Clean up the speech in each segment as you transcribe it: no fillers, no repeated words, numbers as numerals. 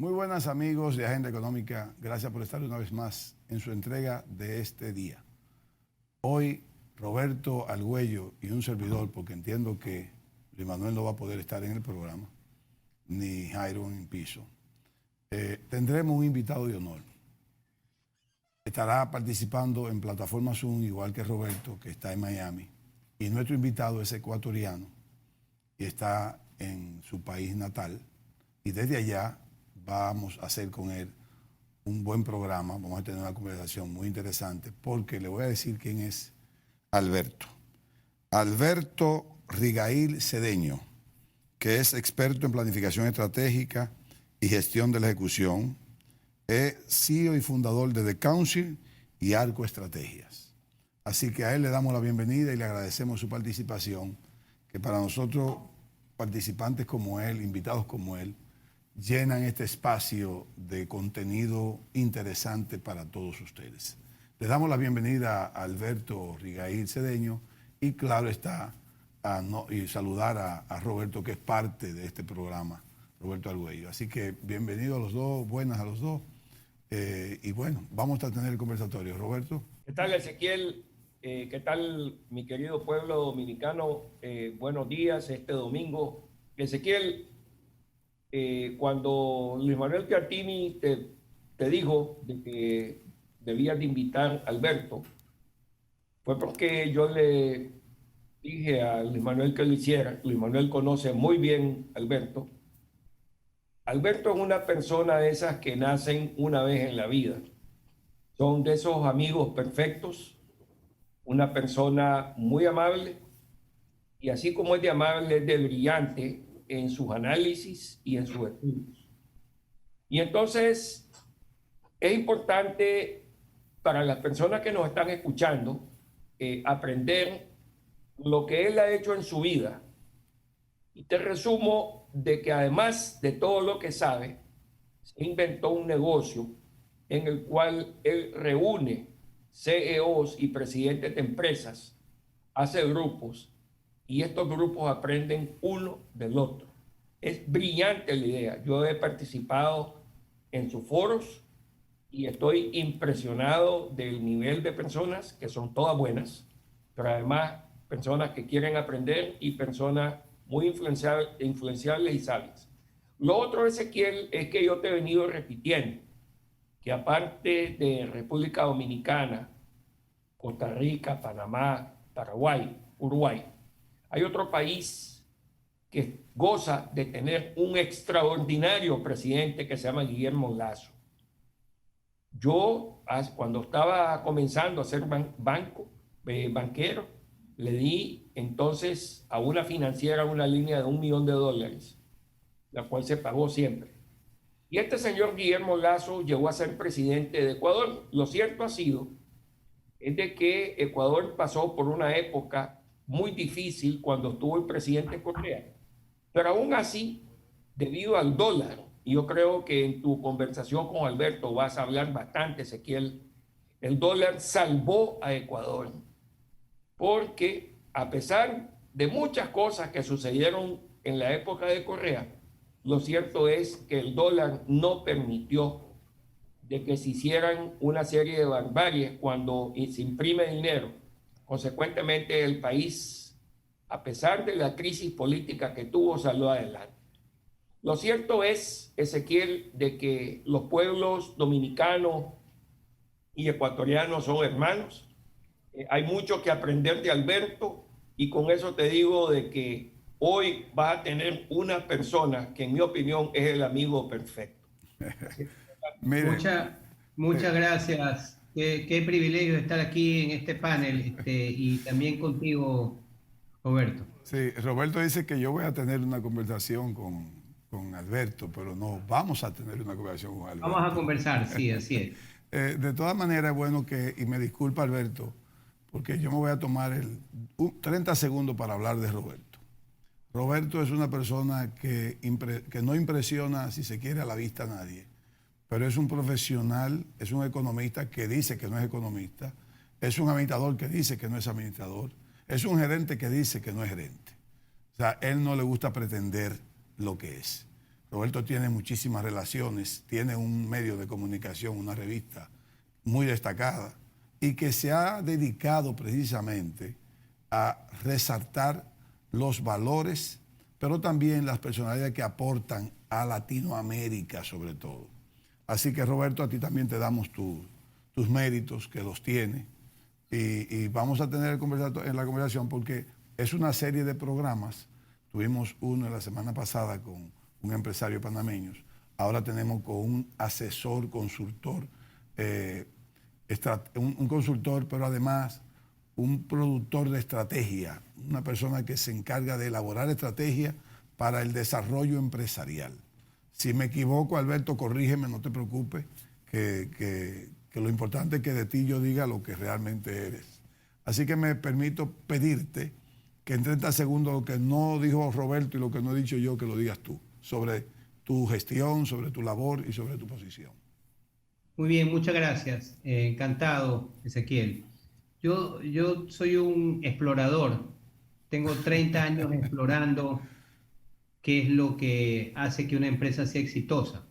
Muy buenas amigos de Agenda Económica, gracias por estar una vez más en su entrega de este día. Hoy Roberto Argüello y un servidor, porque entiendo que Luis Manuel no va a poder estar en el programa, ni Jairo en piso, tendremos un invitado de honor. Estará participando en plataforma Zoom, igual que Roberto, que está en Miami, y nuestro invitado es ecuatoriano y está en su país natal, y desde allá vamos a hacer con él un buen programa, vamos a tener una conversación muy interesante, porque le voy a decir quién es Alberto. Alberto Rigail Cedeño, que es experto en planificación estratégica y gestión de la ejecución, es CEO y fundador de The Council y Arco Estrategias. Así que a él le damos la bienvenida y le agradecemos su participación, que para nosotros, participantes como él, invitados como él, llenan este espacio de contenido interesante para todos ustedes. Le damos la bienvenida a Alberto Rigail Cedeño y claro está, y saludar a Roberto, que es parte de este programa, Roberto Argüello. Así que bienvenidos a los dos, buenas a los dos. Y bueno, vamos a tener el conversatorio. Roberto. ¿Qué tal, Ezequiel? ¿Qué tal, mi querido pueblo dominicano? Buenos días este domingo. Ezequiel, cuando Luis Manuel Chiartini te dijo de que debías de invitar a Alberto, fue porque yo le dije a Luis Manuel que lo hiciera. Luis Manuel conoce muy bien a Alberto. Alberto es una persona de esas que nacen una vez en la vida. Son de esos amigos perfectos, una persona muy amable, y así como es de amable, es de brillante en sus análisis y en sus estudios. Y entonces es importante para las personas que nos están escuchando aprender lo que él ha hecho en su vida. Y te resumo de que además de todo lo que sabe, se inventó un negocio en el cual él reúne CEOs y presidentes de empresas, hace grupos y estos grupos aprenden uno del otro. Es brillante la idea. Yo he participado en sus foros y estoy impresionado del nivel de personas, que son todas buenas, pero además personas que quieren aprender y personas muy influenciables y sabias. Lo otro, Ezequiel, es que yo te he venido repitiendo que aparte de República Dominicana, Costa Rica, Panamá, Paraguay, Uruguay, hay otro país que goza de tener un extraordinario presidente que se llama Guillermo Lasso. Yo, cuando estaba comenzando a ser banquero, le di entonces a una financiera una línea de $1 millón, la cual se pagó siempre. Y este señor Guillermo Lasso llegó a ser presidente de Ecuador. Lo cierto ha sido es de que Ecuador pasó por una época muy difícil cuando estuvo el presidente Correa. Pero aún así, debido al dólar, y yo creo que en tu conversación con Alberto vas a hablar bastante, Ezequiel, el dólar salvó a Ecuador. Porque a pesar de muchas cosas que sucedieron en la época de Correa, lo cierto es que el dólar no permitió de que se hicieran una serie de barbaries cuando se imprime dinero. Consecuentemente, el país, a pesar de la crisis política que tuvo, salió adelante. Lo cierto es, Ezequiel, de que los pueblos dominicanos y ecuatorianos son hermanos. Hay mucho que aprender de Alberto y con eso te digo de que hoy vas a tener una persona que en mi opinión es el amigo perfecto. Muchas gracias. Qué privilegio estar aquí en este panel y también contigo, Roberto. Sí, Roberto dice que yo voy a tener una conversación con Alberto, pero no vamos a tener una conversación con Alberto. Vamos a conversar, sí, así es. De todas maneras, es bueno que, y me disculpa Alberto, porque yo me voy a tomar 30 segundos para hablar de Roberto. Roberto es una persona que no impresiona, si se quiere, a la vista a nadie, pero es un profesional, es un economista que dice que no es economista, es un administrador que dice que no es administrador, es un gerente que dice que no es gerente. O sea, él no le gusta pretender lo que es. Roberto tiene muchísimas relaciones, tiene un medio de comunicación, una revista muy destacada y que se ha dedicado precisamente a resaltar los valores, pero también las personalidades que aportan a Latinoamérica sobre todo. Así que Roberto, a ti también te damos tus méritos, que los tiene, y vamos a tener en la conversación porque es una serie de programas. Tuvimos uno la semana pasada con un empresario panameño, ahora tenemos con un asesor, consultor, un consultor, pero además un productor de estrategia, una persona que se encarga de elaborar estrategia para el desarrollo empresarial. Si me equivoco, Alberto, corrígeme, no te preocupes, que lo importante es que de ti yo diga lo que realmente eres. Así que me permito pedirte que en 30 segundos lo que no dijo Roberto y lo que no he dicho yo, que lo digas tú, sobre tu gestión, sobre tu labor y sobre tu posición. Muy bien, muchas gracias. Encantado, Ezequiel. Yo soy un explorador. Tengo 30 años explorando qué es lo que hace que una empresa sea exitosa.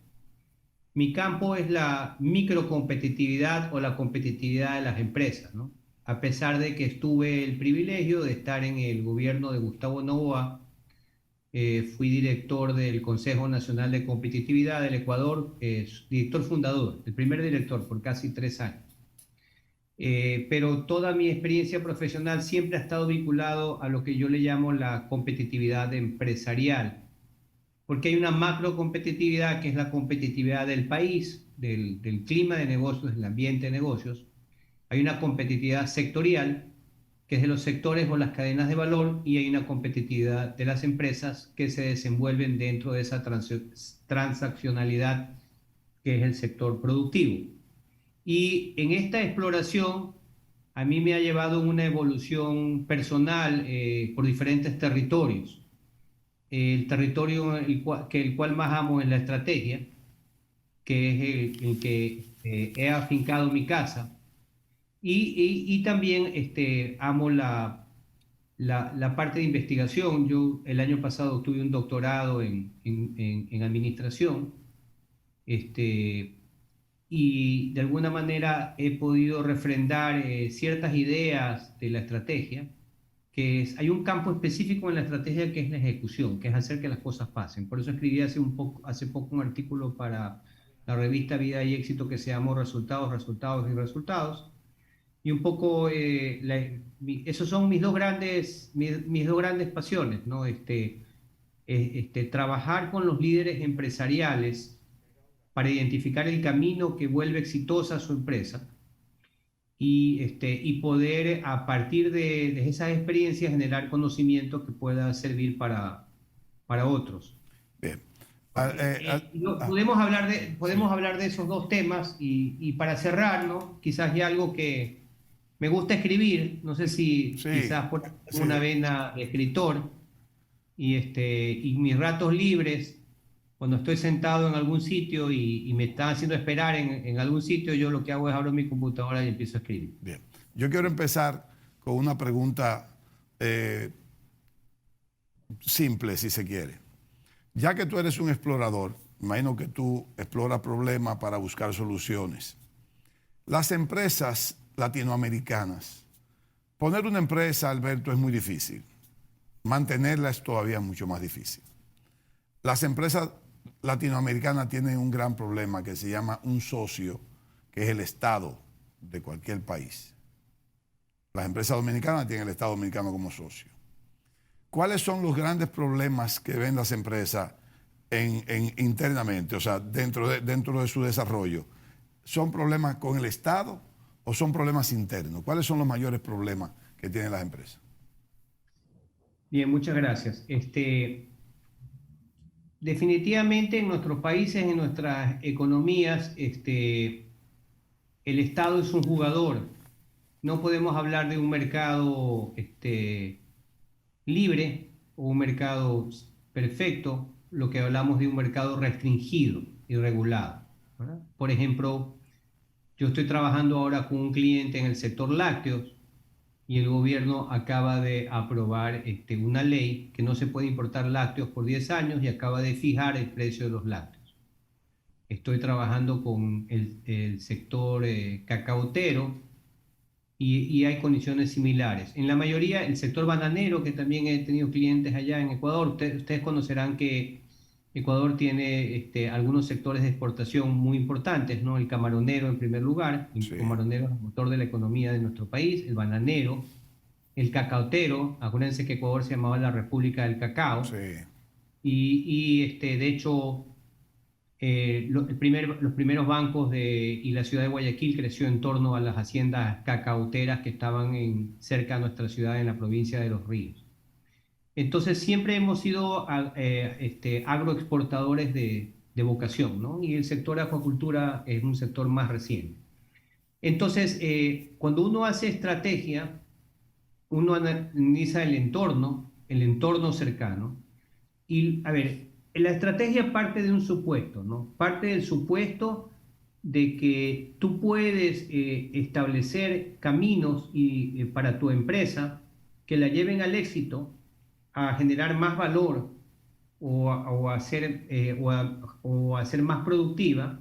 Mi campo es la microcompetitividad o la competitividad de las empresas, ¿no? A pesar de que tuve el privilegio de estar en el gobierno de Gustavo Noboa, fui director del Consejo Nacional de Competitividad del Ecuador, director fundador, el primer director por casi 3 años. Pero toda mi experiencia profesional siempre ha estado vinculado a lo que yo le llamo la competitividad empresarial, porque hay una macro competitividad que es la competitividad del país, del clima de negocios, del ambiente de negocios. Hay una competitividad sectorial, que es de los sectores o las cadenas de valor, y hay una competitividad de las empresas que se desenvuelven dentro de esa transaccionalidad que es el sector productivo. Y en esta exploración a mí me ha llevado una evolución personal por diferentes territorios. El territorio el cual más amo es la estrategia, que es el que he afincado mi casa. Y también amo la parte de investigación. Yo el año pasado tuve un doctorado en administración, y de alguna manera he podido refrendar ciertas ideas de la estrategia, hay un campo específico en la estrategia que es la ejecución, que es hacer que las cosas pasen. Por eso escribí hace poco un artículo para la revista Vida y Éxito que se llamó Resultados, Resultados y Resultados. Y un poco esos son mis dos grandes pasiones, ¿no? Trabajar con los líderes empresariales para identificar el camino que vuelve exitosa a su empresa y poder a partir de esas experiencias generar conocimiento que pueda servir para otros. Bien. Podemos hablar de esos dos temas y para cerrar, ¿no? Quizás ya algo que me gusta escribir, no sé si Sí, quizás por sí. una vena de escritor, y mis ratos libres, cuando estoy sentado en algún sitio y me están haciendo esperar en algún sitio, yo lo que hago es abro mi computadora y empiezo a escribir. Bien. Yo quiero empezar con una pregunta simple, si se quiere. Ya que tú eres un explorador, imagino que tú exploras problemas para buscar soluciones. Las empresas latinoamericanas, poner una empresa, Alberto, es muy difícil. Mantenerla es todavía mucho más difícil. Las empresas latinoamericanas tienen un gran problema que se llama un socio, que es el Estado de cualquier país. Las empresas dominicanas tienen el Estado dominicano como socio. ¿Cuáles son los grandes problemas que ven las empresas internamente, o sea, dentro de su desarrollo? ¿Son problemas con el Estado o son problemas internos? ¿Cuáles son los mayores problemas que tienen las empresas? Bien, muchas gracias. Definitivamente en nuestros países, en nuestras economías, el Estado es un jugador. No podemos hablar de un mercado libre o un mercado perfecto, lo que hablamos de un mercado restringido y regulado, ¿verdad? Por ejemplo, yo estoy trabajando ahora con un cliente en el sector lácteos y el gobierno acaba de aprobar una ley que no se puede importar lácteos por 10 años y acaba de fijar el precio de los lácteos. Estoy trabajando con el sector cacautero y hay condiciones similares. En la mayoría, el sector bananero, que también he tenido clientes allá en Ecuador, ustedes conocerán que Ecuador tiene algunos sectores de exportación muy importantes, ¿no? El camaronero en primer lugar, el Sí, camaronero es el motor de la economía de nuestro país, el bananero, el cacautero, acuérdense que Ecuador se llamaba la República del Cacao, sí. de hecho los primeros bancos y la ciudad de Guayaquil creció en torno a las haciendas cacauteras que estaban cerca de nuestra ciudad en la provincia de Los Ríos. Entonces siempre hemos sido agroexportadores de vocación, ¿no? Y el sector acuacultura es un sector más reciente. Entonces, cuando uno hace estrategia, uno analiza el entorno cercano, y a ver, la estrategia parte de un supuesto, ¿no? Parte del supuesto de que tú puedes establecer caminos para tu empresa que la lleven al éxito, a generar más valor o a ser más productiva,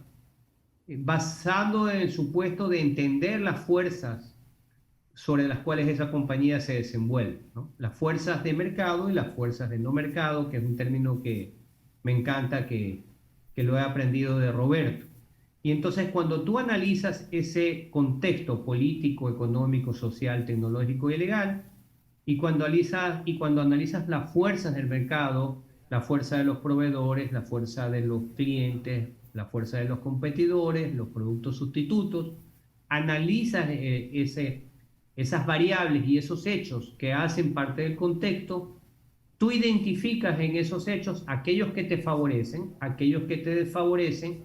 basado en el supuesto de entender las fuerzas sobre las cuales esa compañía se desenvuelve, ¿no? Las fuerzas de mercado y las fuerzas de no mercado, que es un término que me encanta, que lo he aprendido de Roberto. Y entonces cuando tú analizas ese contexto político, económico, social, tecnológico y legal, y cuando analizas las fuerzas del mercado, la fuerza de los proveedores, la fuerza de los clientes, la fuerza de los competidores, los productos sustitutos, analizas esas variables y esos hechos que hacen parte del contexto, tú identificas en esos hechos aquellos que te favorecen, aquellos que te desfavorecen,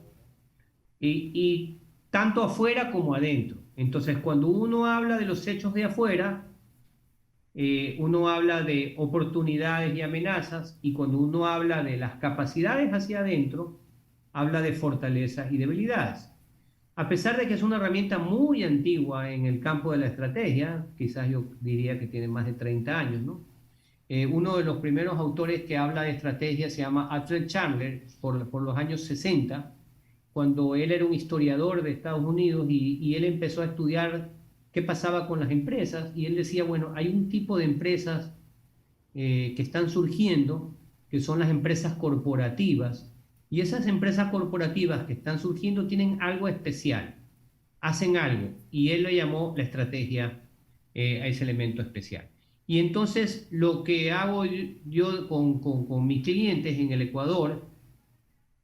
y tanto afuera como adentro. Entonces, cuando uno habla de los hechos de afuera, uno habla de oportunidades y amenazas, y cuando uno habla de las capacidades hacia adentro, habla de fortalezas y debilidades. A pesar de que es una herramienta muy antigua en el campo de la estrategia, quizás yo diría que tiene más de 30 años, ¿no? Uno de los primeros autores que habla de estrategia se llama Alfred Chandler, por los años 60, cuando él era un historiador de Estados Unidos y él empezó a estudiar qué pasaba con las empresas, y él decía, bueno, hay un tipo de empresas que están surgiendo, que son las empresas corporativas, y esas empresas corporativas que están surgiendo tienen algo especial, hacen algo, y él lo llamó la estrategia a ese elemento especial. Y entonces lo que hago yo con mis clientes en el Ecuador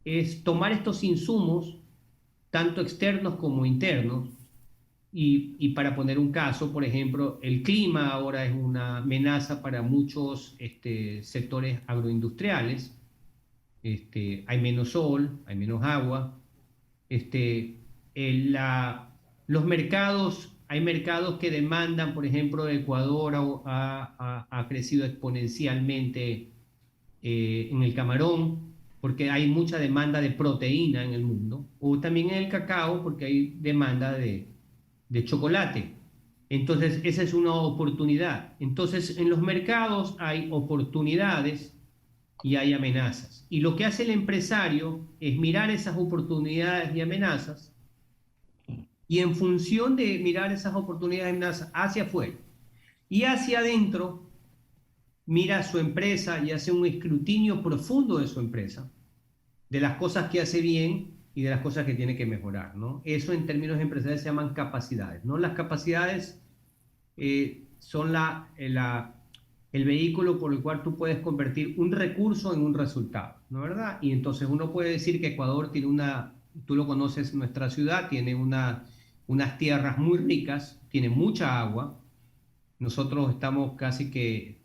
es tomar estos insumos, tanto externos como internos, y para poner un caso, por ejemplo, el clima ahora es una amenaza para muchos sectores agroindustriales. Hay menos sol, hay menos agua. Este, los mercados, hay mercados que demandan, por ejemplo, Ecuador ha crecido exponencialmente en el camarón, porque hay mucha demanda de proteína en el mundo, o también en el cacao, porque hay demanda de chocolate. Entonces, esa es una oportunidad. Entonces, en los mercados hay oportunidades y hay amenazas. Y lo que hace el empresario es mirar esas oportunidades y amenazas, y en función de mirar esas oportunidades y amenazas hacia afuera y hacia adentro, mira a su empresa y hace un escrutinio profundo de su empresa, de las cosas que hace bien y de las cosas que tiene que mejorar, ¿no? Eso en términos empresariales se llaman capacidades, ¿no? Las capacidades son el vehículo por el cual tú puedes convertir un recurso en un resultado, ¿no es verdad? Y entonces uno puede decir que Ecuador tiene tú lo conoces, nuestra ciudad tiene unas tierras muy ricas, tiene mucha agua. Nosotros estamos casi que,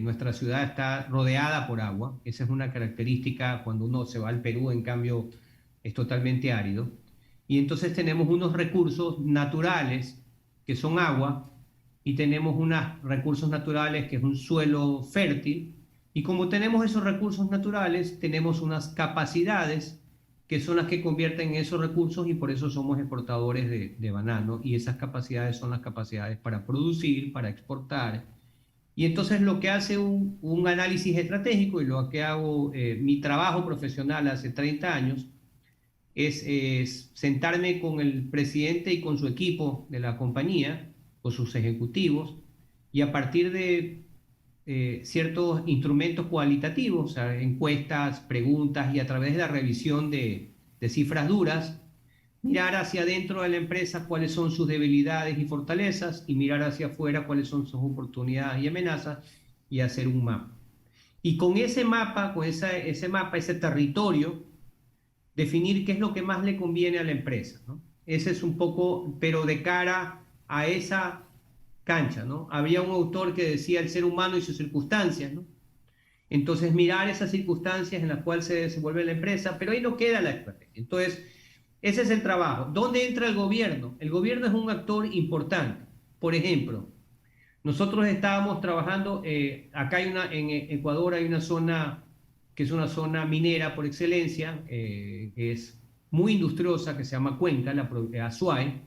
nuestra ciudad está rodeada por agua. Esa es una característica. Cuando uno se va al Perú, en cambio, es totalmente árido. Y entonces tenemos unos recursos naturales que son agua, y tenemos unos recursos naturales que es un suelo fértil. Y como tenemos esos recursos naturales, tenemos unas capacidades que son las que convierten esos recursos y por eso somos exportadores de banano y esas capacidades son las capacidades para producir, para exportar. Y entonces lo que hace un análisis estratégico y lo que hago, mi trabajo profesional hace 30 años, es sentarme con el presidente y con su equipo de la compañía, con sus ejecutivos, y a partir de ciertos instrumentos cualitativos, o sea, encuestas, preguntas y a través de la revisión de cifras duras, mirar hacia adentro de la empresa cuáles son sus debilidades y fortalezas y mirar hacia afuera cuáles son sus oportunidades y amenazas y hacer un mapa. Y con ese mapa, ese territorio, definir qué es lo que más le conviene a la empresa, ¿no? Ese es un poco, pero de cara a esa cancha, ¿no? Había un autor que decía el ser humano y sus circunstancias, ¿no? Entonces mirar esas circunstancias en las cuales se desenvuelve la empresa, pero ahí no queda la estrategia. Entonces, ese es el trabajo. ¿Dónde entra el gobierno? El gobierno es un actor importante. Por ejemplo, nosotros estábamos trabajando, acá en Ecuador hay una zona que es una zona minera por excelencia, que es muy industriosa, que se llama Cuenca, Azuay,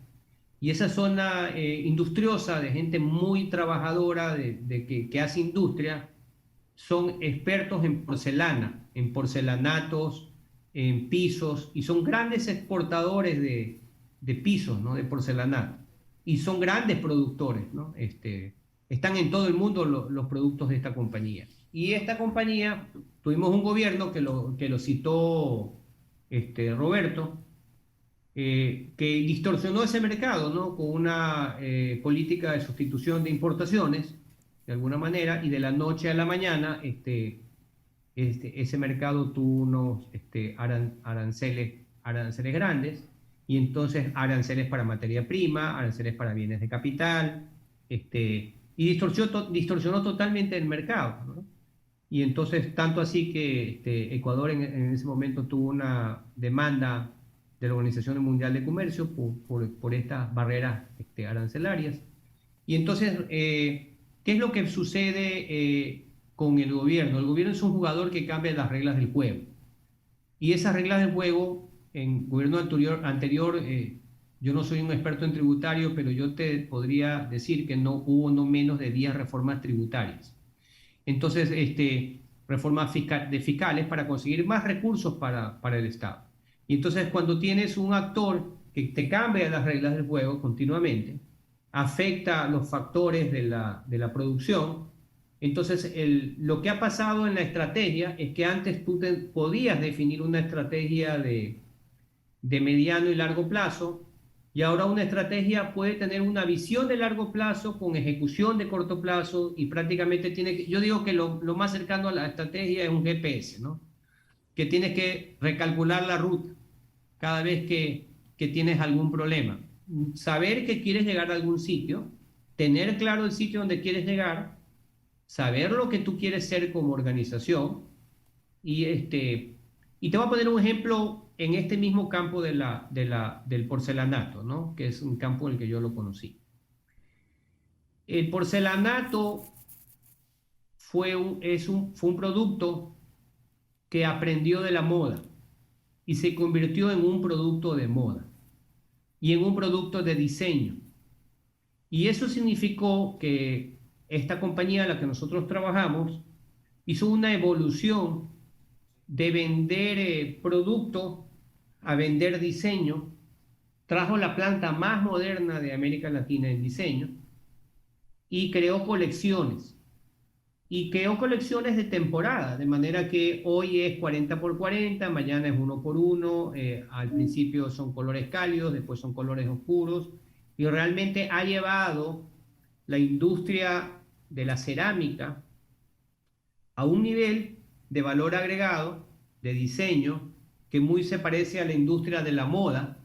y esa zona industriosa de gente muy trabajadora, que hace industria, son expertos en porcelana, en porcelanatos, en pisos, y son grandes exportadores de pisos, ¿no? De porcelanato, y son grandes productores, ¿no? Están en todo el mundo los productos de esta compañía. Y esta compañía, tuvimos un gobierno que lo citó Roberto, que distorsionó ese mercado, ¿no? Con una política de sustitución de importaciones, de alguna manera, y de la noche a la mañana ese mercado tuvo unos aranceles grandes, y entonces aranceles para materia prima, aranceles para bienes de capital, y distorsionó totalmente el mercado, ¿no? Y entonces, tanto así que Ecuador en ese momento tuvo una demanda de la Organización Mundial de Comercio por estas barreras arancelarias. Y entonces, ¿qué es lo que sucede con el gobierno? El gobierno es un jugador que cambia las reglas del juego. Y esas reglas del juego, en gobierno anterior, yo no soy un experto en tributario, pero yo te podría decir que no hubo no menos de 10 reformas tributarias. Entonces, reformas fiscales para conseguir más recursos para el Estado. Y entonces, cuando tienes un actor que te cambia las reglas del juego continuamente, afecta los factores de la producción, entonces lo que ha pasado en la estrategia es que antes tú podías definir una estrategia de mediano y largo plazo, y ahora una estrategia puede tener una visión de largo plazo con ejecución de corto plazo, y prácticamente yo digo que lo más cercano a la estrategia es un GPS, ¿no? Que tienes que recalcular la ruta cada vez que tienes algún problema. Saber que quieres llegar a algún sitio, tener claro el sitio donde quieres llegar, saber lo que tú quieres ser como organización, y te voy a poner un ejemplo en este mismo campo del porcelanato, ¿no? Que es un campo en el que yo lo conocí. El porcelanato fue un producto que aprendió de la moda y se convirtió en un producto de moda y en un producto de diseño. Y eso significó que esta compañía en la que nosotros trabajamos hizo una evolución de vender producto a vender diseño, trajo la planta más moderna de América Latina en diseño y creó colecciones. Y creó colecciones de temporada, de manera que hoy es 40 por 40, mañana es 1 por 1, al principio son colores cálidos, después son colores oscuros, y realmente ha llevado la industria de la cerámica a un nivel de valor agregado, de diseño, que muy se parece a la industria de la moda,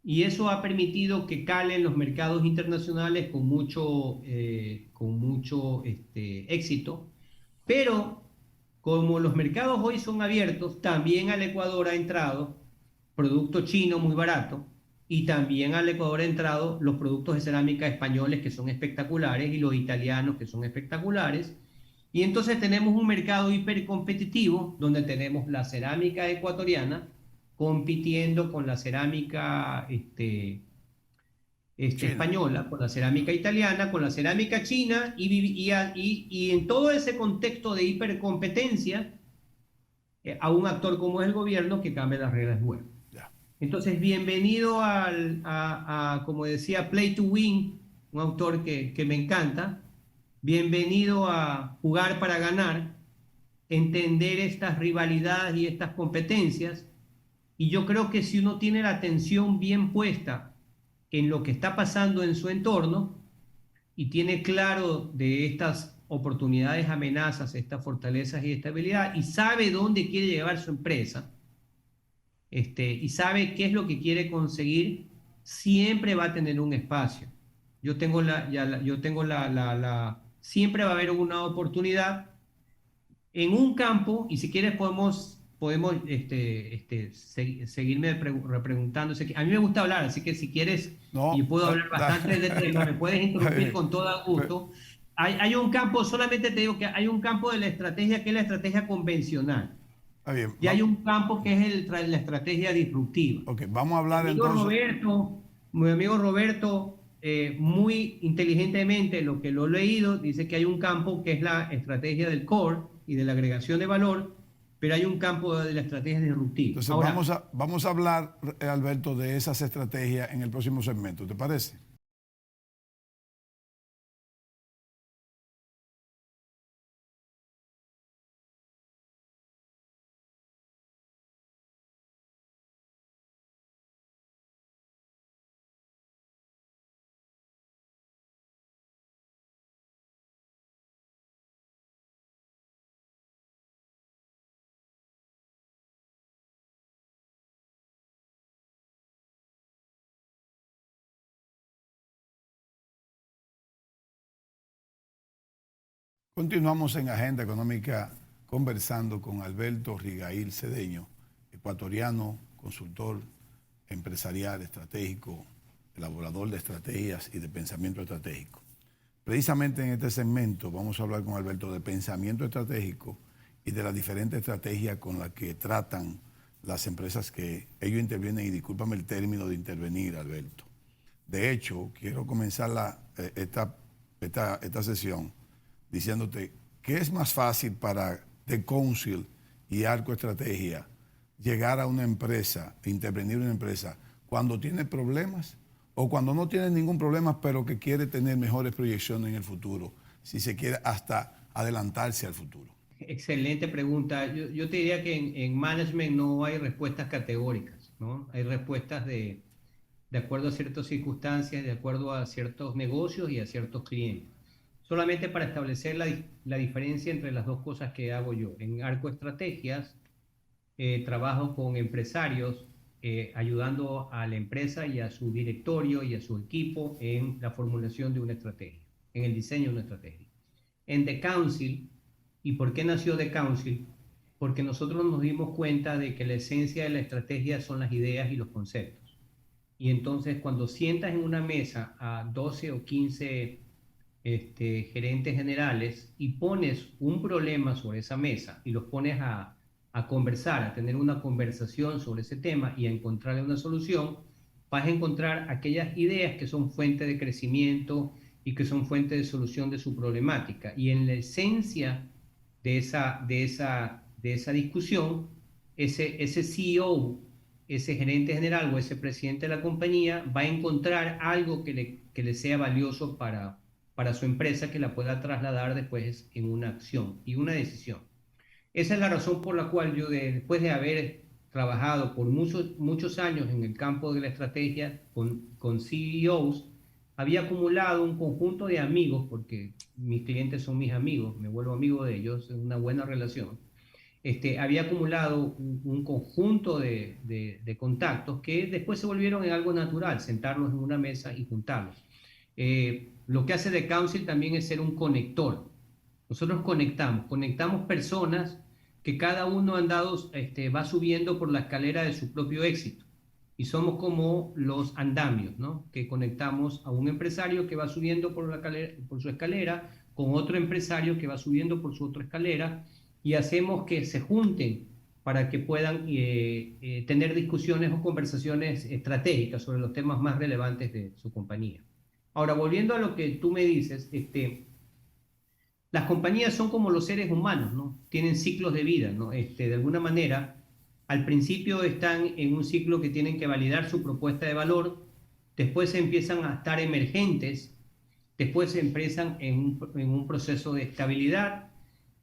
y eso ha permitido que calen los mercados internacionales con mucho éxito. Pero como los mercados hoy son abiertos, también al Ecuador ha entrado producto chino muy barato, y también al Ecuador ha entrado los productos de cerámica españoles que son espectaculares y los italianos que son espectaculares. Y entonces tenemos un mercado hipercompetitivo donde tenemos la cerámica ecuatoriana compitiendo con la cerámica española, con la cerámica italiana, con la cerámica china, y en todo ese contexto de hipercompetencia, a un actor como es el gobierno que cambie las reglas del juego. Ya. Entonces, bienvenido como decía, Play to Win, un autor que me encanta. Bienvenido a Jugar para Ganar, entender estas rivalidades y estas competencias. Y yo creo que si uno tiene la atención bien puesta en lo que está pasando en su entorno y tiene claro de estas oportunidades, amenazas, estas fortalezas y estabilidad, y sabe dónde quiere llevar su empresa, y sabe qué es lo que quiere conseguir, siempre va a tener un espacio. Siempre va a haber una oportunidad en un campo, y si quieres podemos seguirme repreguntando. A mí me gusta hablar, así que si quieres, No, y puedo hablar bastante de tema, me puedes interrumpir con todo gusto. Hay un campo, solamente te digo que hay un campo de la estrategia que es la estrategia convencional. Está bien. Y hay un campo que es la estrategia disruptiva. Ok, vamos a hablar entonces. Mi amigo Roberto, muy inteligentemente, lo que lo he leído, dice que hay un campo que es la estrategia del core y de la agregación de valor, pero hay un campo de la estrategia disruptiva. Entonces Ahora, vamos a hablar, Alberto, de esas estrategias en el próximo segmento, ¿te parece? Continuamos en Agenda Económica conversando con Alberto Rigail Cedeño, ecuatoriano, consultor empresarial, estratégico, elaborador de estrategias y de pensamiento estratégico. Precisamente en este segmento vamos a hablar con Alberto de pensamiento estratégico y de las diferentes estrategias con las que tratan las empresas que ellos intervienen, y discúlpame el término de intervenir, Alberto. De hecho, quiero comenzar esta sesión diciéndote que es más fácil para The Council y Arco Estrategia llegar a una empresa, intervenir en una empresa, cuando tiene problemas o cuando no tiene ningún problema, pero que quiere tener mejores proyecciones en el futuro, si se quiere hasta adelantarse al futuro. excelente pregunta. Yo te diría que en management no hay respuestas categóricas, ¿no? Hay respuestas de acuerdo a ciertas circunstancias, de acuerdo a ciertos negocios y a ciertos clientes. Solamente para establecer la diferencia entre las dos cosas que hago yo. En Arco Estrategias trabajo con empresarios ayudando a la empresa y a su directorio y a su equipo en la formulación de una estrategia, en el diseño de una estrategia. En The Council, ¿y por qué nació The Council? Porque nosotros nos dimos cuenta de que la esencia de la estrategia son las ideas y los conceptos. Y entonces cuando sientas en una mesa a 12 o 15 gerentes generales y pones un problema sobre esa mesa y los pones a conversar, a tener una conversación sobre ese tema y a encontrarle una solución, vas a encontrar aquellas ideas que son fuente de crecimiento y que son fuente de solución de su problemática. Y en la esencia de esa discusión, ese CEO, ese gerente general o ese presidente de la compañía va a encontrar algo que le sea valioso para su empresa, que la pueda trasladar después en una acción y una decisión. Esa es la razón por la cual yo, después de haber trabajado por muchos años en el campo de la estrategia con CEOs, había acumulado un conjunto de amigos, porque mis clientes son mis amigos, me vuelvo amigo de ellos, es una buena relación. Había acumulado un conjunto de contactos que después se volvieron en algo natural, sentarnos en una mesa y juntarlos. Lo que hace The Council también es ser un conector. Nosotros conectamos personas que cada uno va subiendo por la escalera de su propio éxito. Y somos como los andamios, ¿no? Que conectamos a un empresario que va subiendo por su escalera con otro empresario que va subiendo por su otra escalera, y hacemos que se junten para que puedan tener discusiones o conversaciones estratégicas sobre los temas más relevantes de su compañía. Ahora, volviendo a lo que tú me dices, las compañías son como los seres humanos, ¿no? Tienen ciclos de vida, ¿no? De alguna manera, al principio están en un ciclo que tienen que validar su propuesta de valor, después empiezan a estar emergentes, después empiezan en un proceso de estabilidad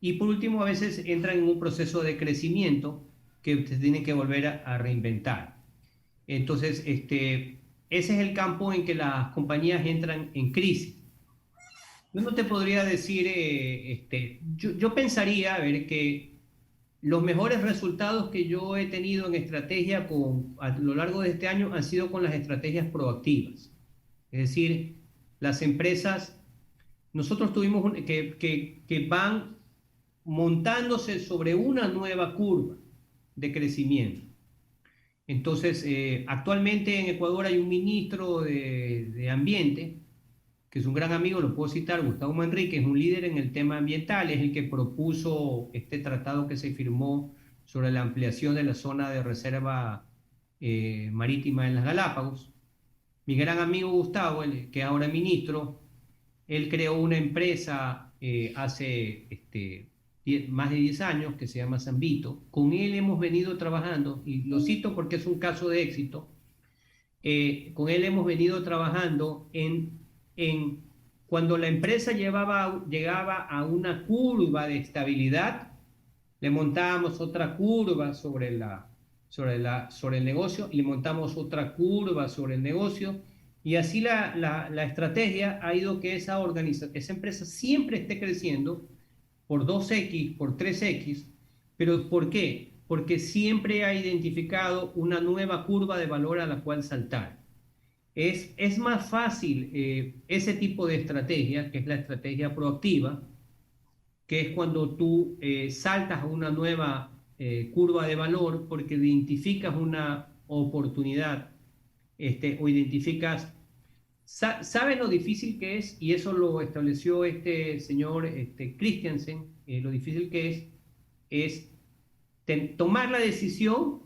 y por último a veces entran en un proceso de crecimiento que se tienen que volver a reinventar. Entonces, ese es el campo en que las compañías entran en crisis. Yo no te podría decir, yo pensaría, a ver, que los mejores resultados que yo he tenido en estrategia a lo largo de este año han sido con las estrategias proactivas. Es decir, las empresas, nosotros tuvimos que van montándose sobre una nueva curva de crecimiento. Entonces, actualmente en Ecuador hay un ministro de Ambiente, que es un gran amigo, lo puedo citar, Gustavo Manrique, es un líder en el tema ambiental, es el que propuso este tratado que se firmó sobre la ampliación de la zona de reserva marítima en las Galápagos. Mi gran amigo Gustavo, que ahora es ministro, él creó una empresa hace más de 10 años que se llama Sambito. Con él hemos venido trabajando, y lo cito porque es un caso de éxito, con él hemos venido trabajando en cuando la empresa llegaba a una curva de estabilidad, le montábamos otra curva sobre el negocio, y le montamos otra curva sobre el negocio, y así la estrategia ha ido que esa empresa siempre esté creciendo por 2X, por 3X, pero ¿por qué? Porque siempre ha identificado una nueva curva de valor a la cual saltar. Es más fácil ese tipo de estrategia, que es la estrategia proactiva, que es cuando tú saltas a una nueva curva de valor porque identificas una oportunidad o identificas, ¿sabes lo difícil que es? Y eso lo estableció este señor Christiansen, lo difícil que es tomar la decisión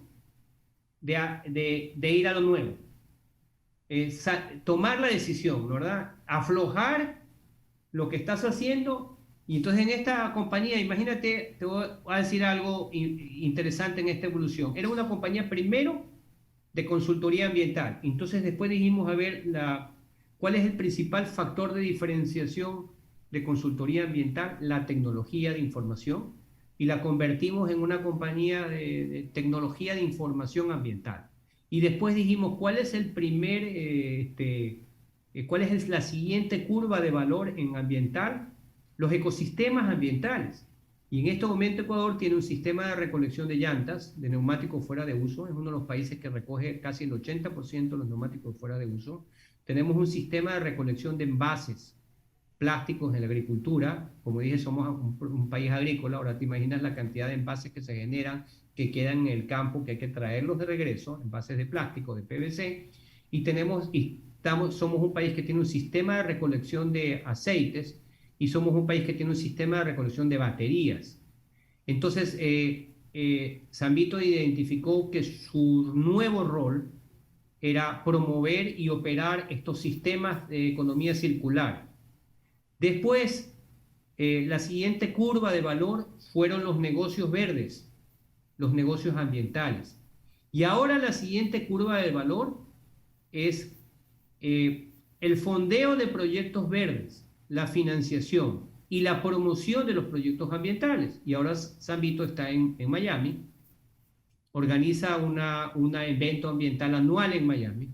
de ir a lo nuevo. Tomar la decisión, ¿verdad? Aflojar lo que estás haciendo. Y entonces en esta compañía, imagínate, te voy a decir algo interesante en esta evolución. Era una compañía primero de consultoría ambiental. Entonces después dijimos, a ver, ¿cuál es el principal factor de diferenciación de consultoría ambiental? La tecnología de información. Y la convertimos en una compañía de tecnología de información ambiental. Y después dijimos, ¿cuál es cuál es la siguiente curva de valor en ambiental? Los ecosistemas ambientales. Y en este momento Ecuador tiene un sistema de recolección de llantas, de neumáticos fuera de uso. Es uno de los países que recoge casi el 80% de los neumáticos fuera de uso. Tenemos un sistema de recolección de envases plásticos en la agricultura. Como dije, somos un país agrícola. Ahora te imaginas la cantidad de envases que se generan, que quedan en el campo, que hay que traerlos de regreso, envases de plástico, de PVC. Y somos un país que tiene un sistema de recolección de aceites, y somos un país que tiene un sistema de recolección de baterías. Entonces, Sambito identificó que su nuevo rol era promover y operar estos sistemas de economía circular. Después, la siguiente curva de valor fueron los negocios verdes, los negocios ambientales. Y ahora la siguiente curva de valor es el fondeo de proyectos verdes, la financiación y la promoción de los proyectos ambientales. Y ahora Sambito está en Miami, organiza un evento ambiental anual en Miami,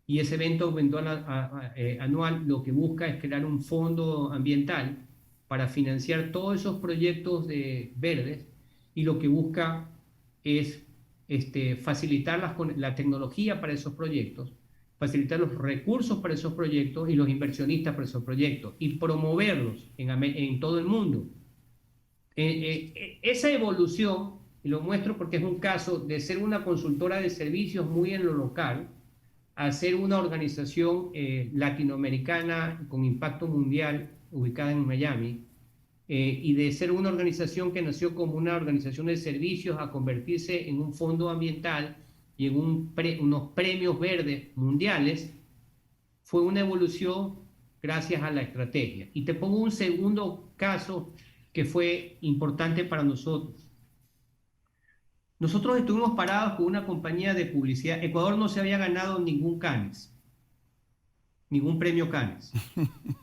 y ese evento anual lo que busca es crear un fondo ambiental para financiar todos esos proyectos verdes, y lo que busca es facilitar la tecnología para esos proyectos, facilitar los recursos para esos proyectos y los inversionistas para esos proyectos, y promoverlos en todo el mundo. Esa evolución, y lo muestro porque es un caso de ser una consultora de servicios muy en lo local, a ser una organización latinoamericana con impacto mundial ubicada en Miami, y de ser una organización que nació como una organización de servicios a convertirse en un fondo ambiental y en unos premios verdes mundiales, fue una evolución gracias a la estrategia. Y te pongo un segundo caso que fue importante para nosotros. Nosotros estuvimos parados con una compañía de publicidad. Ecuador no se había ganado ningún Cannes, ningún premio Cannes.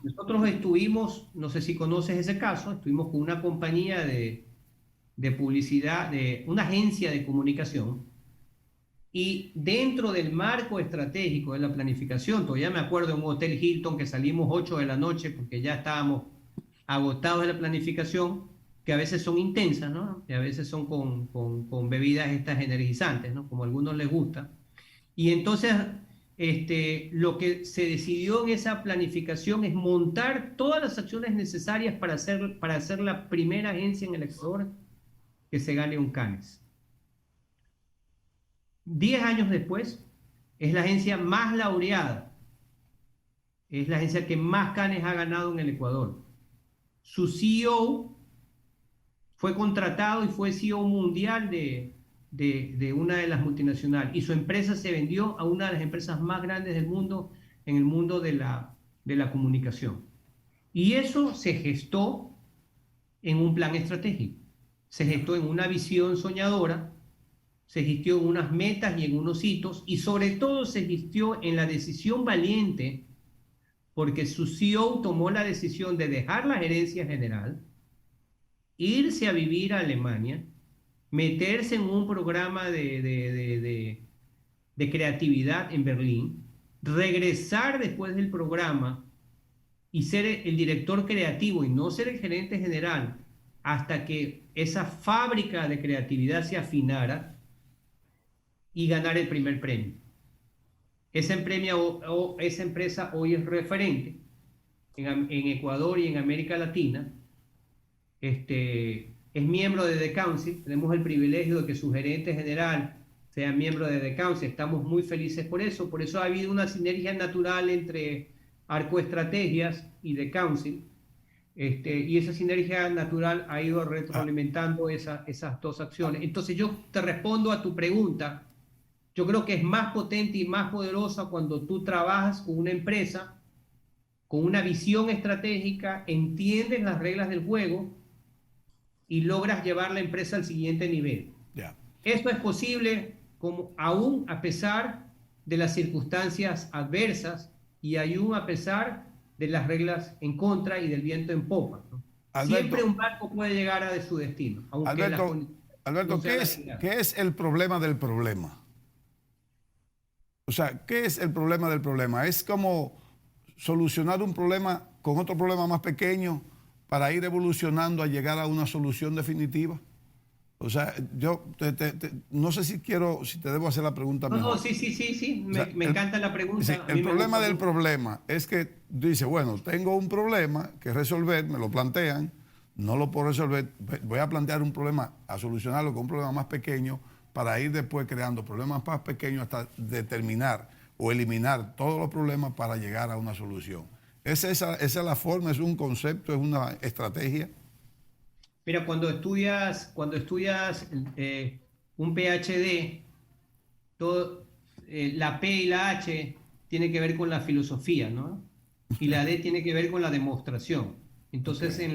Nosotros estuvimos, no sé si conoces ese caso, estuvimos con una compañía de publicidad, de una agencia de comunicación, y dentro del marco estratégico de la planificación, todavía me acuerdo en un hotel Hilton que salimos 8 de la noche porque ya estábamos agotados de la planificación, que a veces son intensas, ¿no? Y a veces son con bebidas estas energizantes, ¿no? Como a algunos les gusta. Y entonces lo que se decidió en esa planificación es montar todas las acciones necesarias para hacer la primera agencia en el Ecuador que se gane un Cannes. 10 años después, es la agencia más laureada, es la agencia que más Cannes ha ganado en el Ecuador. Su CEO fue contratado y fue CEO mundial de una de las multinacionales, y su empresa se vendió a una de las empresas más grandes del mundo en el mundo de la comunicación. Y eso se gestó en un plan estratégico, se gestó en una visión soñadora, se gestió en unas metas y en unos hitos, y sobre todo se gestió en la decisión valiente, porque su CEO tomó la decisión de dejar la gerencia general, irse a vivir a Alemania, meterse en un programa de creatividad en Berlín, regresar después del programa y ser el director creativo y no ser el gerente general hasta que esa fábrica de creatividad se afinara y ganar el primer premio. Esa empresa hoy es referente en Ecuador y en América Latina. Es miembro de The Council, tenemos el privilegio de que su gerente general sea miembro de The Council, estamos muy felices por eso ha habido una sinergia natural entre Arco Estrategias y The Council, y esa sinergia natural ha ido retroalimentando esas dos acciones. Entonces yo te respondo a tu pregunta. Yo creo que es más potente y más poderosa cuando tú trabajas con una empresa, con una visión estratégica, entiendes las reglas del juego y logras llevar la empresa al siguiente nivel. Yeah. Esto es posible aún a pesar de las circunstancias adversas y aún a pesar de las reglas en contra y del viento en popa, ¿no? Alberto, siempre un barco puede llegar a su destino. Aunque Alberto, no ¿qué es el problema del problema? O sea, ¿qué es el problema del problema? ¿Es como solucionar un problema con otro problema más pequeño para ir evolucionando a llegar a una solución definitiva? O sea, yo no sé si te debo hacer la pregunta mejor. No, sí. Me encanta la pregunta. Sí, el problema del problema es que dice, bueno, tengo un problema que resolver, me lo plantean, no lo puedo resolver, voy a plantear un problema, a solucionarlo con un problema más pequeño para ir después creando problemas más pequeños hasta determinar o eliminar todos los problemas para llegar a una solución. Esa es la forma, es un concepto, es una estrategia. Mira, cuando estudias un PhD, la P y la H tiene que ver con la filosofía, ¿no? Y la D tiene que ver con la demostración. Entonces, okay,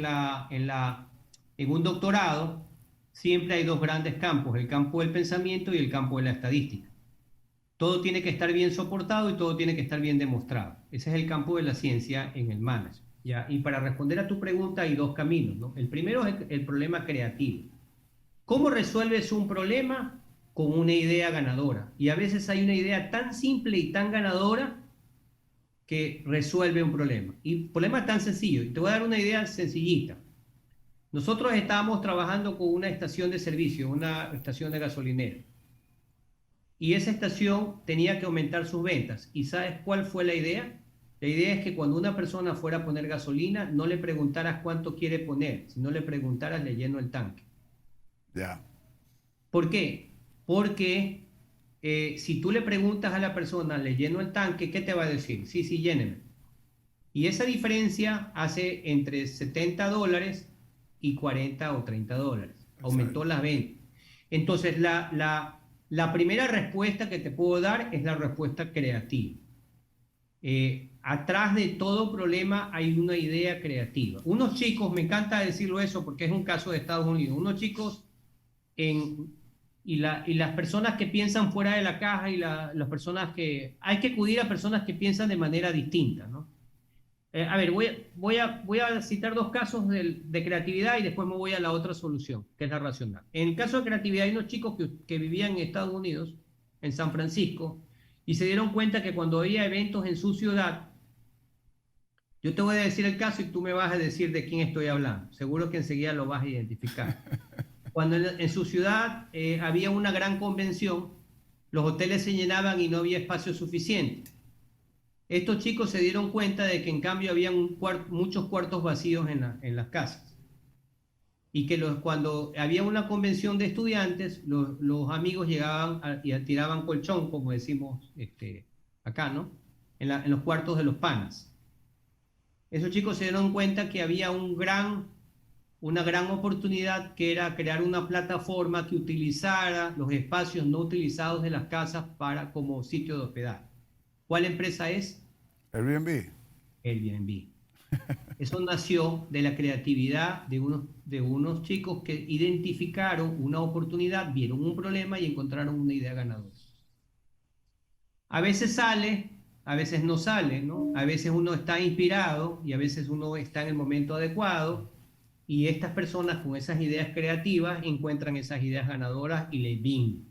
en un doctorado siempre hay dos grandes campos, el campo del pensamiento y el campo de la estadística. Todo tiene que estar bien soportado y todo tiene que estar bien demostrado. Ese es el campo de la ciencia en el management. ¿Ya? Y para responder a tu pregunta hay dos caminos, ¿no? El primero es el problema creativo. ¿Cómo resuelves un problema? Con una idea ganadora. Y a veces hay una idea tan simple y tan ganadora que resuelve un problema. Y problema tan sencillo. Y te voy a dar una idea sencillita. Nosotros estábamos trabajando con una estación de servicio, una estación de gasolinera. Y esa estación tenía que aumentar sus ventas. ¿Y sabes cuál fue la idea? La idea es que cuando una persona fuera a poner gasolina, no le preguntaras cuánto quiere poner, sino le preguntaras, le lleno el tanque. Ya. Yeah. ¿Por qué? Porque si tú le preguntas a la persona, le lleno el tanque, ¿qué te va a decir? Sí, lléneme. Y esa diferencia hace entre $70 y 40 o 30 dólares. Aumentó las ventas. Entonces, la primera respuesta que te puedo dar es la respuesta creativa. Atrás de todo problema hay una idea creativa. Unos chicos, me encanta decirlo eso porque es un caso de Estados Unidos, unos chicos y las personas que piensan fuera de la caja y las personas que... Hay que acudir a personas que piensan de manera distinta, ¿no? A ver, voy a citar dos casos de creatividad y después me voy a la otra solución, que es la racional. En el caso de creatividad hay unos chicos que vivían en Estados Unidos, en San Francisco, y se dieron cuenta que cuando había eventos en su ciudad, yo te voy a decir el caso y tú me vas a decir de quién estoy hablando. Seguro que enseguida lo vas a identificar. Cuando en su ciudad había una gran convención, los hoteles se llenaban y no había espacio suficiente. Estos chicos se dieron cuenta de que en cambio había muchos cuartos vacíos en las casas. Y que cuando había una convención de estudiantes, los amigos llegaban y tiraban colchón, como decimos acá, ¿no? En los cuartos de los panas. Esos chicos se dieron cuenta que había una gran oportunidad, que era crear una plataforma que utilizara los espacios no utilizados de las casas como sitio de hospedaje. ¿Cuál empresa es? Airbnb. Airbnb. Eso nació de la creatividad de unos chicos que identificaron una oportunidad, vieron un problema y encontraron una idea ganadora. A veces sale, a veces no sale, ¿no? A veces uno está inspirado y a veces uno está en el momento adecuado y estas personas con esas ideas creativas encuentran esas ideas ganadoras y les bin.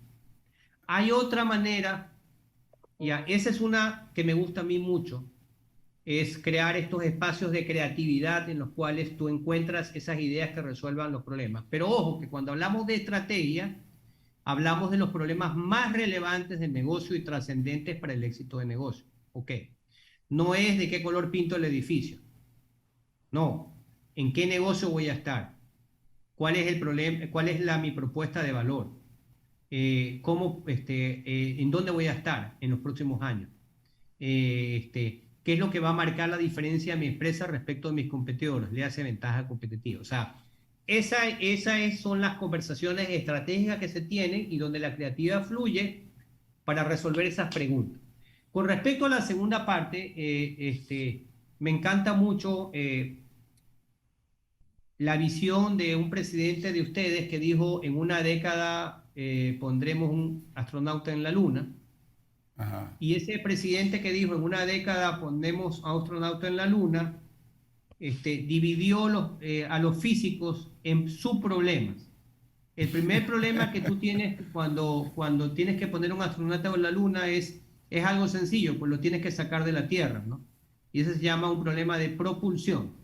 Hay otra manera, esa es una que me gusta a mí mucho, es crear estos espacios de creatividad en los cuales tú encuentras esas ideas que resuelvan los problemas. Pero ojo, que cuando hablamos de estrategia, hablamos de los problemas más relevantes del negocio y trascendentes para el éxito del negocio. ¿Ok? No es de qué color pinto el edificio. No. ¿En qué negocio voy a estar? ¿Cuál es el problema? ¿Cuál es mi propuesta de valor? ¿En dónde voy a estar en los próximos años? ¿Qué es lo que va a marcar la diferencia de mi empresa respecto a mis competidores? Le hace ventaja competitiva. O sea, esas son las conversaciones estratégicas que se tienen y donde la creatividad fluye para resolver esas preguntas. Con respecto a la segunda parte, me encanta mucho la visión de un presidente de ustedes que dijo: en una década pondremos un astronauta en la Luna. Ajá. Y ese presidente que dijo: en una década pondremos a un astronauta en la Luna, dividió a los físicos en subproblemas. El primer problema que tú tienes cuando tienes que poner un astronauta en la Luna es algo sencillo, pues lo tienes que sacar de la Tierra, ¿no? Y ese se llama un problema de propulsión.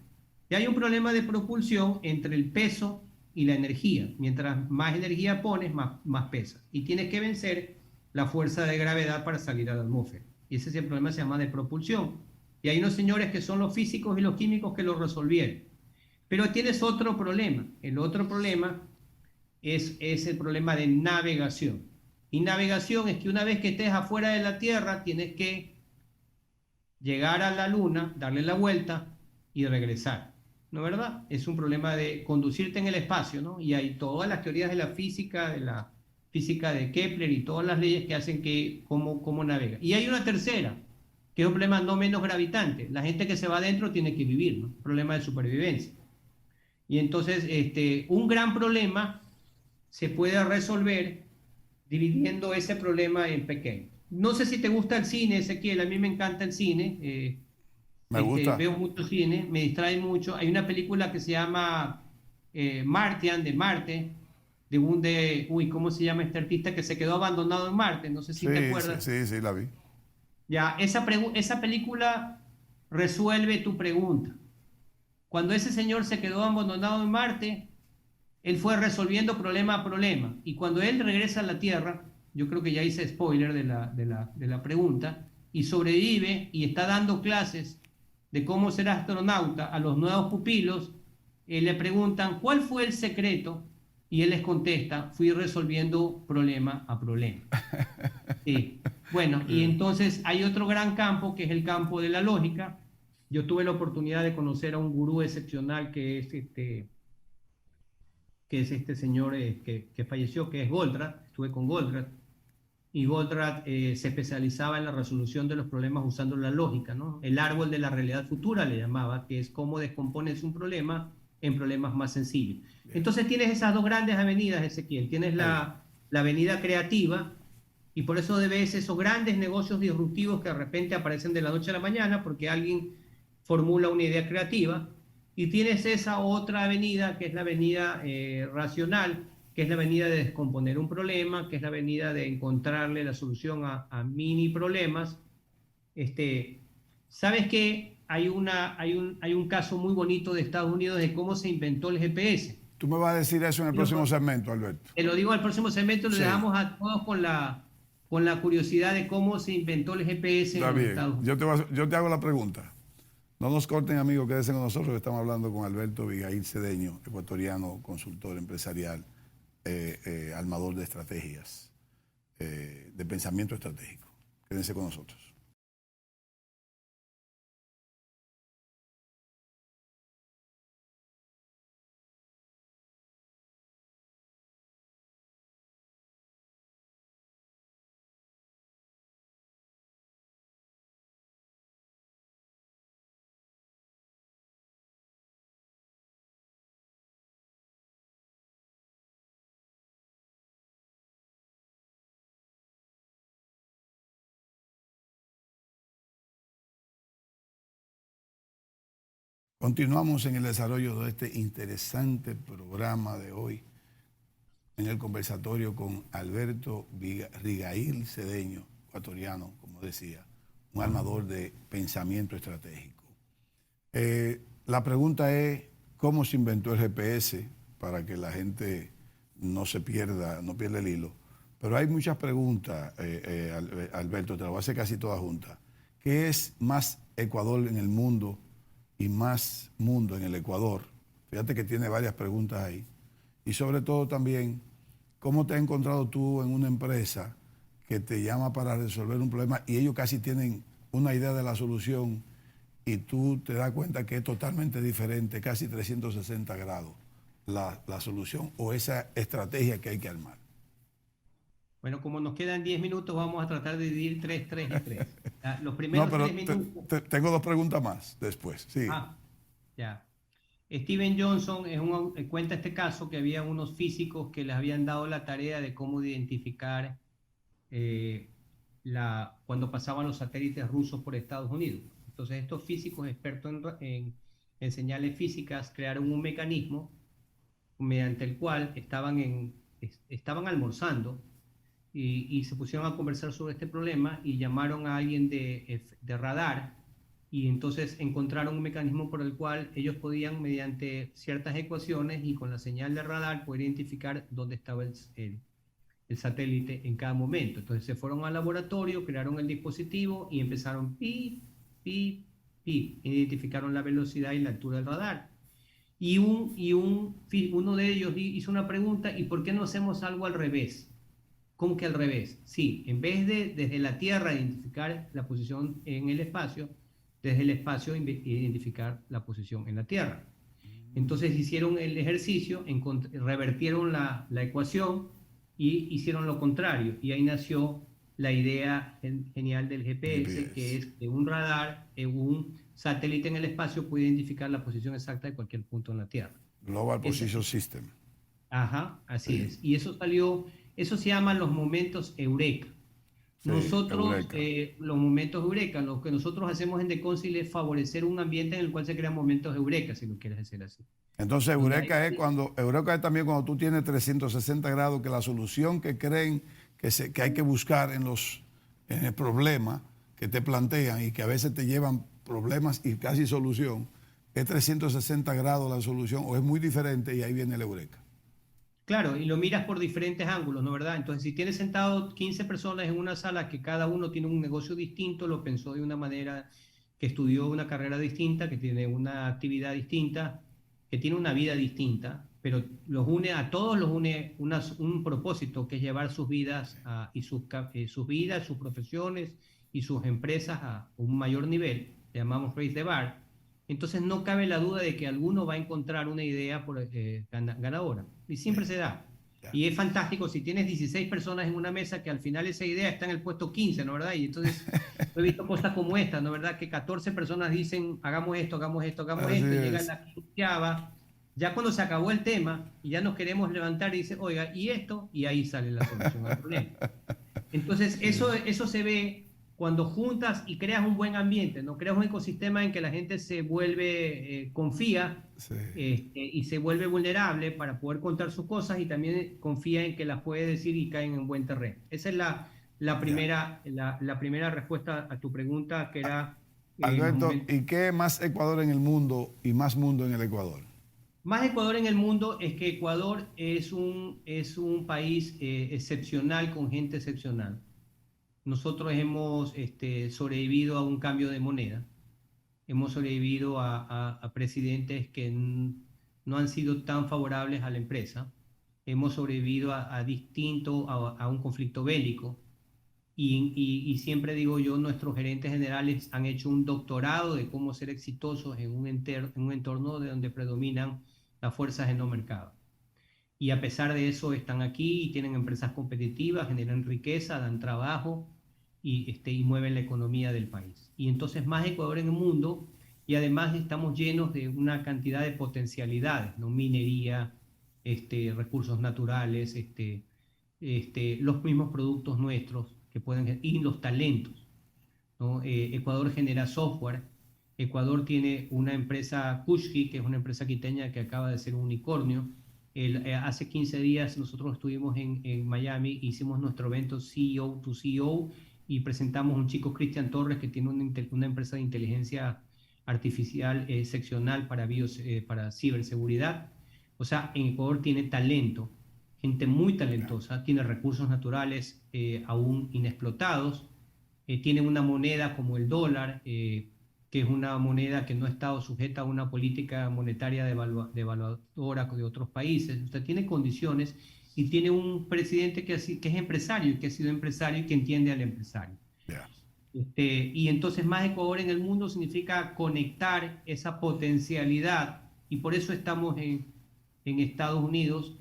Y hay un problema de propulsión entre el peso y la energía. Mientras más energía pones, más pesas. Y tienes que vencer la fuerza de gravedad para salir a la atmósfera. Y ese es el problema, se llama de propulsión. Y hay unos señores que son los físicos y los químicos que lo resolvieron. Pero tienes otro problema. El otro problema es el problema de navegación. Y navegación es que una vez que estés afuera de la Tierra, tienes que llegar a la Luna, darle la vuelta y regresar. ¿No es verdad? Es un problema de conducirte en el espacio, ¿no? Y hay todas las teorías de la física de Kepler y todas las leyes que hacen que cómo navega. Y hay una tercera, que es un problema no menos gravitante. La gente que se va adentro tiene que vivir, ¿no? Problema de supervivencia. Y entonces, un gran problema se puede resolver dividiendo ese problema en pequeños. No sé si te gusta el cine, Ezequiel, a mí me encanta el cine. Me gusta. Veo mucho cine, me distrae mucho. Hay una película que se llama Martian, de Marte, ¿cómo se llama este artista que se quedó abandonado en Marte? No sé si te acuerdas. Sí, la vi. Ya, esa película resuelve tu pregunta. Cuando ese señor se quedó abandonado en Marte, él fue resolviendo problema a problema. Y cuando él regresa a la Tierra, yo creo que ya hice spoiler de la pregunta, y sobrevive y está dando clases de cómo ser astronauta a los nuevos pupilos, le preguntan ¿cuál fue el secreto? Y él les contesta: fui resolviendo problema a problema. Sí. Bueno, y entonces hay otro gran campo que es el campo de la lógica. Yo tuve la oportunidad de conocer a un gurú excepcional que es que es este señor que falleció, que es Goldratt. Estuve con Goldratt, y Goldratt se especializaba en la resolución de los problemas usando la lógica, ¿no? El árbol de la realidad futura le llamaba, que es cómo descompones un problema en problemas más sencillos. Bien. Entonces tienes esas dos grandes avenidas, Ezequiel. Tienes la avenida creativa, y por eso ves esos grandes negocios disruptivos que de repente aparecen de la noche a la mañana porque alguien formula una idea creativa. Y tienes esa otra avenida, que es la avenida racional, que es la avenida de descomponer un problema, que es la avenida de encontrarle la solución a mini problemas. ¿Sabes qué? Hay un caso muy bonito de Estados Unidos de cómo se inventó el GPS. Tú me vas a decir eso en el próximo segmento, Alberto. Te lo digo al próximo segmento, lo dejamos a todos con la curiosidad de cómo se inventó el GPS en los Estados Unidos. Yo te hago la pregunta. No nos corten, amigos, quédense con nosotros, que estamos hablando con Alberto Abigail Cedeño, ecuatoriano, consultor empresarial, armador de estrategias, de pensamiento estratégico. Quédense con nosotros. Continuamos en el desarrollo de este interesante programa de hoy, en el conversatorio con Alberto Abigail Cedeño, ecuatoriano, como decía, un armador de pensamiento estratégico. La pregunta es, ¿cómo se inventó el GPS? Para que la gente no se pierda, no pierda el hilo. Pero hay muchas preguntas, Alberto, te las voy a hacer casi todas juntas. ¿Qué es más Ecuador en el mundo y más mundo en el Ecuador? Fíjate que tiene varias preguntas ahí. Y sobre todo también, ¿cómo te has encontrado tú en una empresa que te llama para resolver un problema y ellos casi tienen una idea de la solución y tú te das cuenta que es totalmente diferente, casi 360 grados, la solución o esa estrategia que hay que armar? Bueno, como nos quedan 10 minutos, vamos a tratar de dividir 3 y 3. Los primeros 3 minutos... tengo dos preguntas más después. Sí. Ya. Steven Johnson cuenta este caso, que había unos físicos que les habían dado la tarea de cómo identificar cuando pasaban los satélites rusos por Estados Unidos. Entonces estos físicos expertos en señales físicas crearon un mecanismo mediante el cual estaban almorzando y se pusieron a conversar sobre este problema y llamaron a alguien de radar, y entonces encontraron un mecanismo por el cual ellos podían, mediante ciertas ecuaciones y con la señal de radar, poder identificar dónde estaba el satélite en cada momento. Entonces se fueron al laboratorio, crearon el dispositivo y empezaron identificaron la velocidad y la altura del radar. Y uno de ellos hizo una pregunta: ¿y por qué no hacemos algo al revés? ¿Cómo que al revés? Sí, en vez de desde la Tierra identificar la posición en el espacio, desde el espacio identificar la posición en la Tierra. Entonces hicieron el ejercicio, revertieron la ecuación y hicieron lo contrario. Y ahí nació la idea genial del GPS, que es que un radar, un satélite en el espacio puede identificar la posición exacta de cualquier punto en la Tierra. Global Position System. Ajá, así es. Y eso se llaman los momentos eureka. Sí, nosotros, los momentos eureka, lo que nosotros hacemos en DECONSIL es favorecer un ambiente en el cual se crean momentos eureka, si lo quieres decir así. Entonces, eureka es también cuando tú tienes 360 grados, que la solución que creen que hay que buscar en el problema que te plantean y que a veces te llevan problemas y casi solución, es 360 grados la solución o es muy diferente, y ahí viene el eureka. Claro, y lo miras por diferentes ángulos, ¿no? ¿Verdad? Entonces, si tienes sentado 15 personas en una sala que cada uno tiene un negocio distinto, lo pensó de una manera, que estudió una carrera distinta, que tiene una actividad distinta, que tiene una vida distinta, pero a todos los une un propósito, que es llevar sus vidas sus vidas, sus profesiones y sus empresas a un mayor nivel. Le llamamos Raise the Bar. entonces no cabe la duda de que alguno va a encontrar una idea ganadora. Y siempre se da. Y es fantástico si tienes 16 personas en una mesa que al final esa idea está en el puesto 15, ¿no verdad? Y entonces he visto cosas como esta, ¿no verdad? Que 14 personas dicen, hagamos esto, hagamos esto, hagamos esto, y llega la quinceava. Ya cuando se acabó el tema y ya nos queremos levantar y dice, oiga, ¿y esto? Y ahí sale la solución al problema. Entonces, eso se ve cuando juntas y creas un buen ambiente, ¿no? Creas un ecosistema en que la gente se vuelve, confía y se vuelve vulnerable para poder contar sus cosas y también confía en que las puede decir y caen en buen terreno. Esa es la primera respuesta a tu pregunta, que era... Alberto, ¿y qué más Ecuador en el mundo y más mundo en el Ecuador? Más Ecuador en el mundo es que Ecuador es un país excepcional, con gente excepcional. Nosotros hemos sobrevivido a un cambio de moneda, hemos sobrevivido a presidentes que no han sido tan favorables a la empresa, hemos sobrevivido a un conflicto bélico y siempre digo yo, nuestros gerentes generales han hecho un doctorado de cómo ser exitosos en un entorno de donde predominan las fuerzas en los mercados. Y a pesar de eso están aquí y tienen empresas competitivas, generan riqueza, dan trabajo y mueven la economía del país. Y entonces más Ecuador en el mundo, y además estamos llenos de una cantidad de potencialidades, ¿no? Minería, recursos naturales, los mismos productos nuestros que pueden, y los talentos, ¿no? Ecuador genera software. Ecuador tiene una empresa, Kushki, que es una empresa quiteña que acaba de ser un unicornio. Hace 15 días nosotros estuvimos en Miami, hicimos nuestro evento CEO to CEO y presentamos a un chico, Cristian Torres, que tiene una empresa de inteligencia artificial seccional para ciberseguridad. O sea, en Ecuador tiene talento, gente muy talentosa, tiene recursos naturales aún inexplotados, tiene una moneda como el dólar, que es una moneda que no ha estado sujeta a una política monetaria devaluadora de otros países. Usted tiene condiciones y tiene un presidente que es empresario y que ha sido empresario y que entiende al empresario. Yeah. Y entonces más Ecuador en el mundo significa conectar esa potencialidad y por eso estamos en Estados Unidos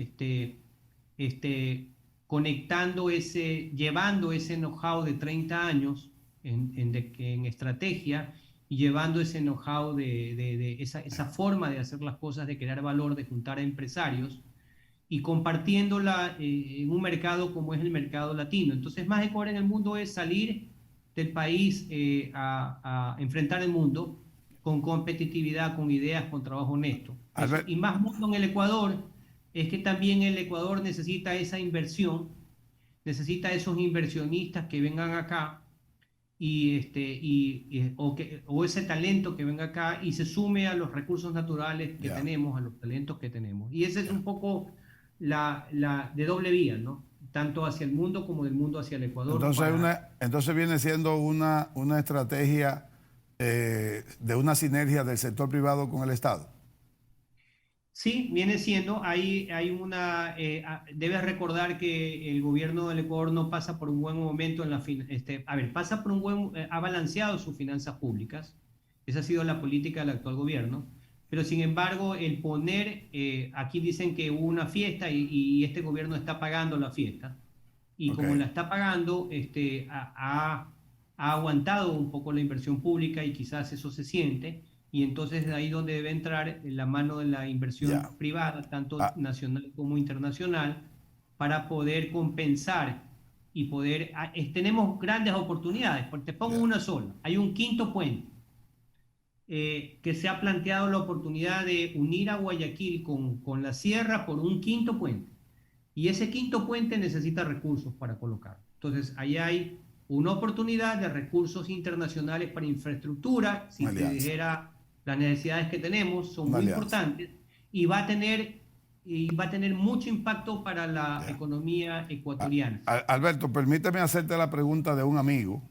conectando llevando ese know-how de 30 años en estrategia y llevando ese know-how de esa forma de hacer las cosas, de crear valor, de juntar a empresarios y compartiéndola en un mercado como es el mercado latino. Entonces, más Ecuador en el mundo es salir del país a enfrentar el mundo con competitividad, con ideas, con trabajo honesto. Y más mundo en el Ecuador es que también el Ecuador necesita esa inversión, necesita esos inversionistas que vengan acá o ese talento que venga acá y se sume a los recursos naturales que tenemos, a los talentos que tenemos. Y esa es un poco la de doble vía, ¿no? Tanto hacia el mundo como del mundo hacia el Ecuador. Entonces viene siendo una estrategia de una sinergia del sector privado con el Estado. Sí, viene siendo, debes recordar que el gobierno del Ecuador no pasa por un buen momento pasa por ha balanceado sus finanzas públicas, esa ha sido la política del actual gobierno, pero sin embargo el poner, aquí dicen que hubo una fiesta y este gobierno está pagando la fiesta, y como la está pagando, ha aguantado un poco la inversión pública y quizás eso se siente. Y entonces de ahí donde debe entrar la mano de la inversión privada, tanto nacional como internacional, para poder compensar y tenemos grandes oportunidades, porque te pongo una sola. Hay un quinto puente que se ha planteado la oportunidad de unir a Guayaquil con la sierra por un quinto puente. Y ese quinto puente necesita recursos para colocar. Entonces ahí hay una oportunidad de recursos internacionales para infraestructura, si te dijera... Las necesidades que tenemos son muy importantes y va a tener mucho impacto para la economía ecuatoriana. Alberto, permíteme hacerte la pregunta de un amigo,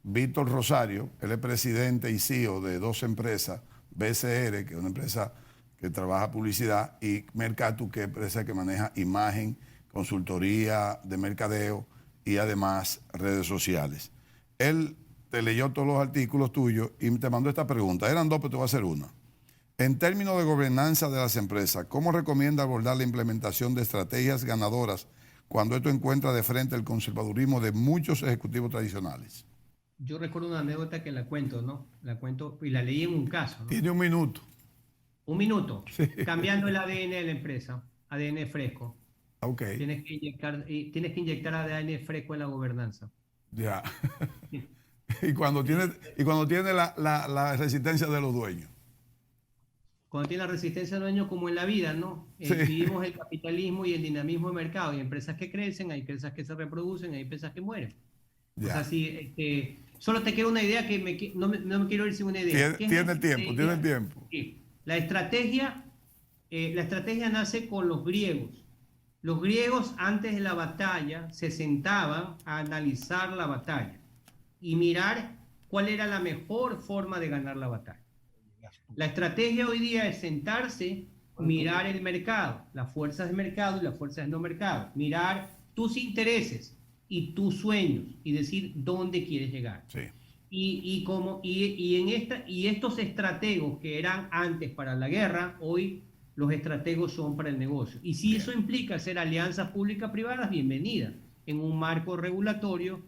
Víctor Rosario. Él es presidente y CEO de dos empresas, BCR, que es una empresa que trabaja publicidad, y Mercatu, que es una empresa que maneja imagen, consultoría de mercadeo y además redes sociales. Él te leyó todos los artículos tuyos y te mandó esta pregunta. Eran dos, pero te voy a hacer una. En términos de gobernanza de las empresas, ¿cómo recomienda abordar la implementación de estrategias ganadoras cuando esto encuentra de frente el conservadurismo de muchos ejecutivos tradicionales? Yo recuerdo una anécdota que la cuento, ¿no? La cuento y la leí en un caso, ¿no? Tiene un minuto. Un minuto. Cambiando el ADN de la empresa, ADN fresco. Ok, Tienes que inyectar ADN fresco en la gobernanza. ya. Y cuando tiene la resistencia de los dueños. Cuando tiene la resistencia del dueño, como en la vida, ¿no? Sí. Vivimos el capitalismo y el dinamismo de mercado. Hay empresas que crecen, hay empresas que se reproducen, hay empresas que mueren. O sea, Ya. si, solo te quiero una idea que no me quiero ir sin una idea. ¿Qué es Tiene la el tiempo, estrategia? tiene el tiempo. Sí. La estrategia nace con los griegos. Los griegos antes de la batalla se sentaban a analizar la batalla y mirar cuál era la mejor forma de ganar la batalla. La estrategia hoy día es sentarse, mirar el mercado, las fuerzas de mercado y las fuerzas de no mercado, mirar tus intereses y tus sueños y decir dónde quieres llegar. Sí. Y estos estrategos que eran antes para la guerra, hoy los estrategos son para el negocio. Y si eso implica hacer alianzas públicas-privadas, bienvenida, en un marco regulatorio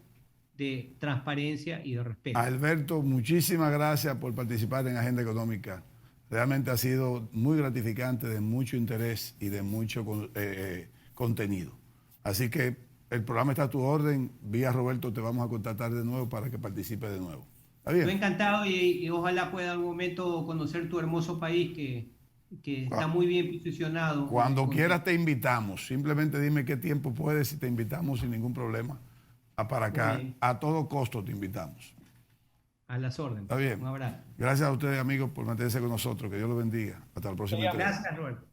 de transparencia y de respeto. Alberto, muchísimas gracias por participar en Agenda Económica. Realmente ha sido muy gratificante, de mucho interés y de mucho contenido. Así que el programa está a tu orden. Vía Roberto te vamos a contactar de nuevo para que participes de nuevo. ¿Está bien? Estoy encantado y ojalá pueda en algún momento conocer tu hermoso país que está muy bien posicionado. Cuando quieras te invitamos. Simplemente dime qué tiempo puedes y te invitamos sin ningún problema. Para acá, a todo costo te invitamos. A las órdenes. Está bien. Un abrazo. Gracias a ustedes, amigos, por mantenerse con nosotros. Que Dios los bendiga. Hasta la próxima. Gracias, Roberto.